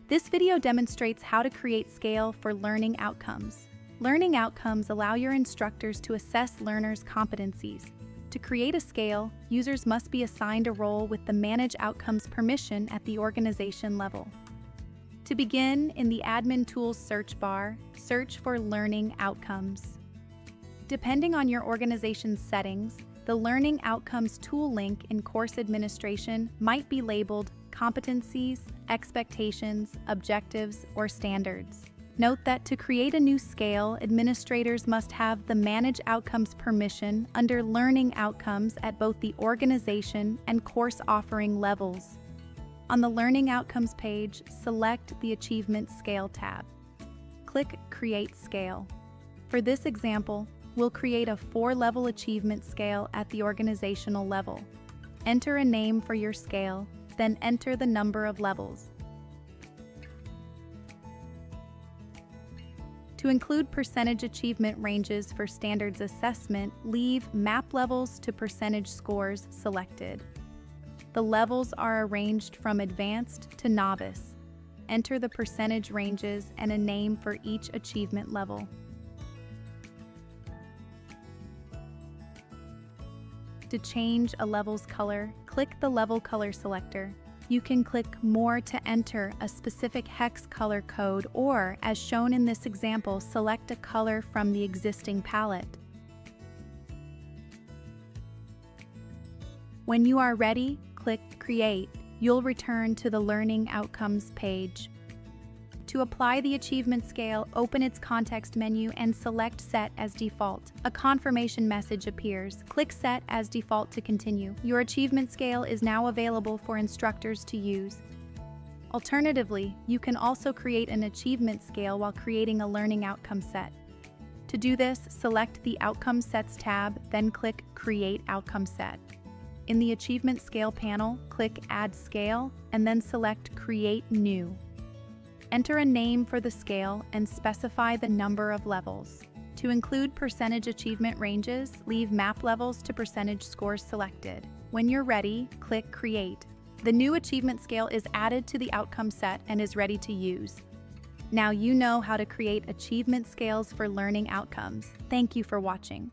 This video demonstrates how to create scale for learning outcomes. Learning outcomes allow your instructors to assess learners' competencies. To create a scale, users must be assigned a role with the Manage Outcomes permission at the organization level. To begin, in the Admin Tools search bar, search for Learning Outcomes. Depending on your organization's settings, the Learning Outcomes tool link in Course Administration might be labeled Competencies, Expectations, Objectives, or Standards. Note that to create a new scale, administrators must have the Manage Outcomes permission under Learning Outcomes at both the organization and course offering levels. On the Learning Outcomes page, select the Achievement Scale tab. Click Create Scale. For this example, we'll create a 4-level achievement scale at the organizational level. Enter a name for your scale, then enter the number of levels. To include percentage achievement ranges for standards assessment, leave Map Levels to Percentage Scores selected. The levels are arranged from Advanced to Novice. Enter the percentage ranges and a name for each achievement level. To change a level's color, click the Level Color selector. You can click More to enter a specific hex color code or, as shown in this example, select a color from the existing palette. When you are ready, click Create. You'll return to the Learning Outcomes page. To apply the achievement scale, open its context menu and select Set as Default. A confirmation message appears. Click Set as Default to continue. Your achievement scale is now available for instructors to use. Alternatively, you can also create an achievement scale while creating a learning outcome set. To do this, select the Outcome Sets tab, then click Create Outcome Set. In the Achievement Scale panel, click Add Scale, and then select Create New. Enter a name for the scale and specify the number of levels. To include percentage achievement ranges, leave Map Levels to Percentage Scores selected. When you're ready, click Create. The new achievement scale is added to the outcome set and is ready to use. Now you know how to create achievement scales for learning outcomes. Thank you for watching.